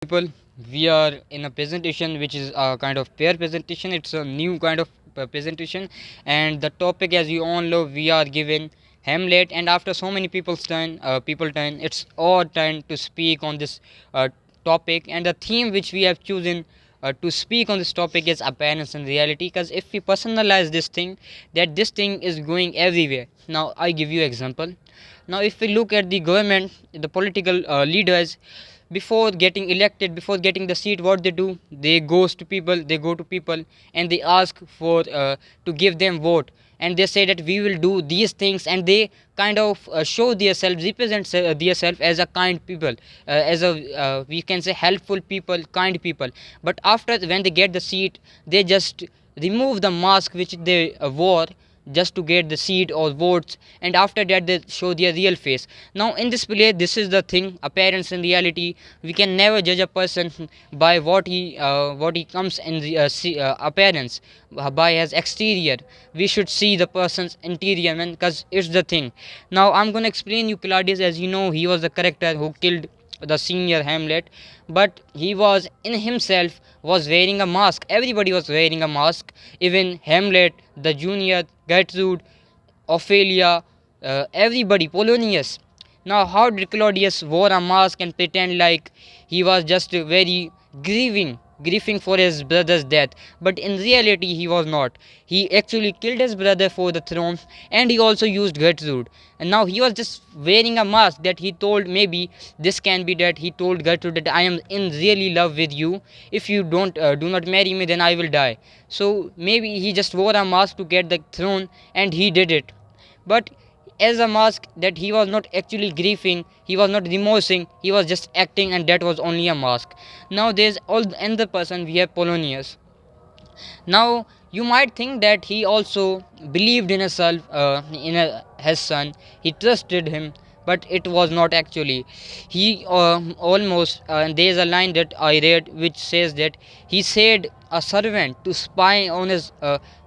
people, we are in a presentation which is a kind of pair presentation. It's a new kind of presentation, and the topic, as you all know, we are given Hamlet. And after so many people turn, it's our turn to speak on this topic. And the theme which we have chosen to speak on this topic is appearance and reality. Because if we personalize this thing, that this thing is going everywhere. Now I give you example. Now if we look at the government, the political leaders, before getting elected, before getting the seat, what they do, they go to people and they ask for to give them vote, and they say that we will do these things, and they kind of show themselves, represent themselves as a kind people, as a we can say helpful people, kind people. But after, when they get the seat, they just remove the mask which they wore just to get the seat or votes, and after that they show their real face. Now in this play, this is the thing, appearance and reality. We can never judge a person by what he comes in the appearance, by his exterior. We should see the person's interior, man, because it's the thing. Now I'm gonna explain you Claudius. As you know, he was the character who killed the senior Hamlet, but he was in himself was wearing a mask. Everybody was wearing a mask, even Hamlet, the junior, Gertrude, Ophelia, everybody, Polonius. Now, how did Claudius wore a mask and pretend like he was just very grieving for his brother's death? But in reality, he was not. He actually killed his brother for the throne, and he also used Gertrude. And now he was just wearing a mask that he told, maybe this can be that he told Gertrude that I am in really love with you. If you do not marry me, then I will die. So maybe he just wore a mask to get the throne, and he did it. But as a mask, that he was not actually grieving, he was not remorsing, he was just acting, and that was only a mask. Now there's all another person, we have Polonius. Now you might think that he also believed in himself, his son, he trusted him, but it was not actually. He almost, there is a line that I read which says that he said a servant to spy on his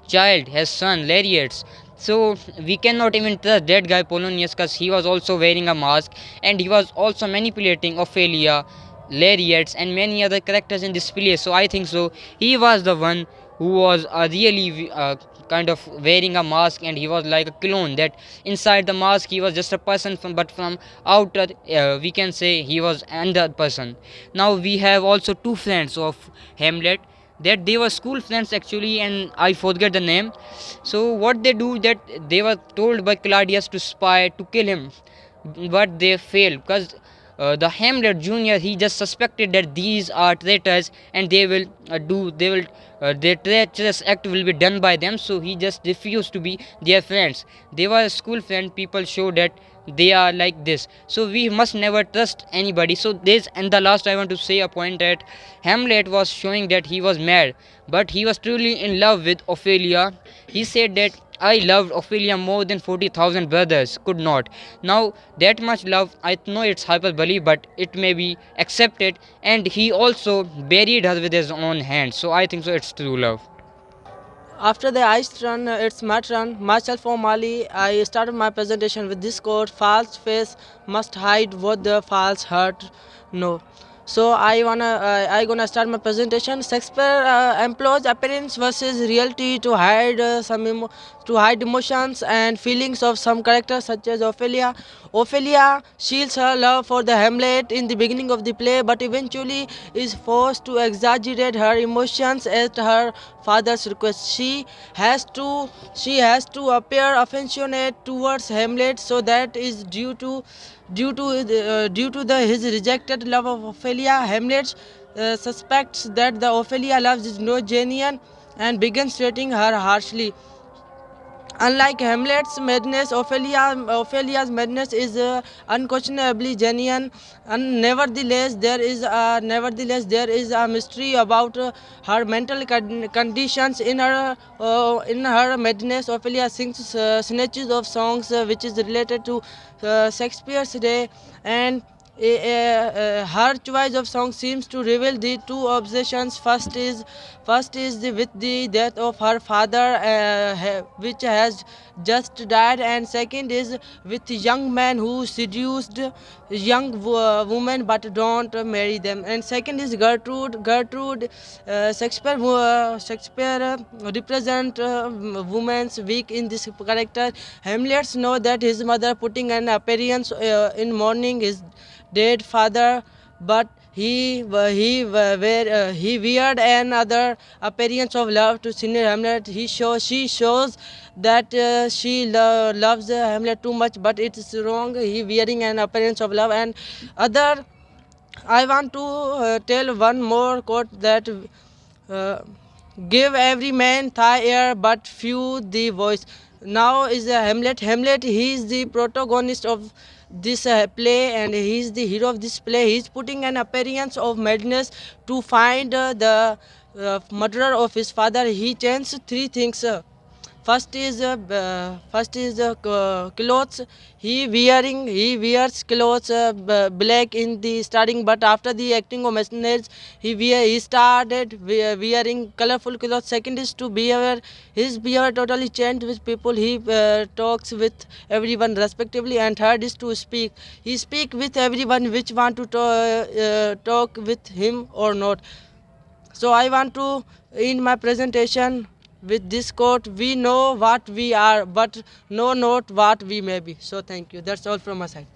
child, his son Lariats. So we cannot even trust that guy Polonius, because he was also wearing a mask, and he was also manipulating Ophelia, Lariats, and many other characters in this play. So I think so he was the one who was really kind of wearing a mask, and he was like a clone, that inside the mask he was just a person but from outer, we can say he was another person. Now we have also two friends of Hamlet, that they were school friends actually, and I forget the name. So what they do, that they were told by Claudius to spy to kill him, but they failed, because the Hamlet Junior, he just suspected that these are traitors, and their treacherous act will be done by them. So he just refused to be their friends. They were school friends. People show that they are like this. So we must never trust anybody. So this, and the last I want to say a point, that Hamlet was showing that he was mad, but he was truly in love with Ophelia. He said that I loved Ophelia more than 40,000 brothers could not. Now, that much love, I know it's hyperbole, but it may be accepted. And he also buried her with his own hands. So I think so, it's true love. After the Aaish run, it's my turn. Myself from Mali, I started my presentation with this quote: "False face must hide what the false heart know." So I gonna start my presentation. Shakespeare employs appearance versus reality to hide to hide emotions and feelings of some characters such as Ophelia. Ophelia shields her love for the Hamlet in the beginning of the play, but eventually is forced to exaggerate her emotions at her father's request. She has to appear affectionate towards Hamlet, so that is due to his rejected love of Ophelia. Hamlet suspects that the Ophelia loves is not genuine and begins treating her harshly. Unlike Hamlet's madness, Ophelia's madness is unquestionably genuine, and nevertheless there is a mystery about her mental conditions. In her madness, Ophelia sings snatches of songs which is related to Shakespeare's day, and Her choice of song seems to reveal the two obsessions. First is with the death of her father, which has just died, and second is with young men who seduced young women but don't marry them. And second is Gertrude. Shakespeare represent woman's weak in this character. Hamlet know that his mother putting an appearance in mourning his dead father, but he weird another appearance of love to Senior Hamlet. She shows that she loves Hamlet too much, but it's wrong. He wearing an appearance of love. And other, I want to tell one more quote that uh, give every man thigh air, but few the voice. Now is Hamlet. Hamlet, he is the protagonist of this play, and he is the hero of this play. He is putting an appearance of madness to find the murderer of his father. He changes three things. First is clothes. He wears clothes black in the starting, but after the acting of mercenaries, he started wearing colorful clothes. Second is to behavior. His behavior totally changed with people. He talks with everyone respectively. And third is to speak. He speak with everyone which want to talk with him or not. So I want to end my presentation with this quote: we know what we are, but know not what we may be. So thank you. That's all from my side.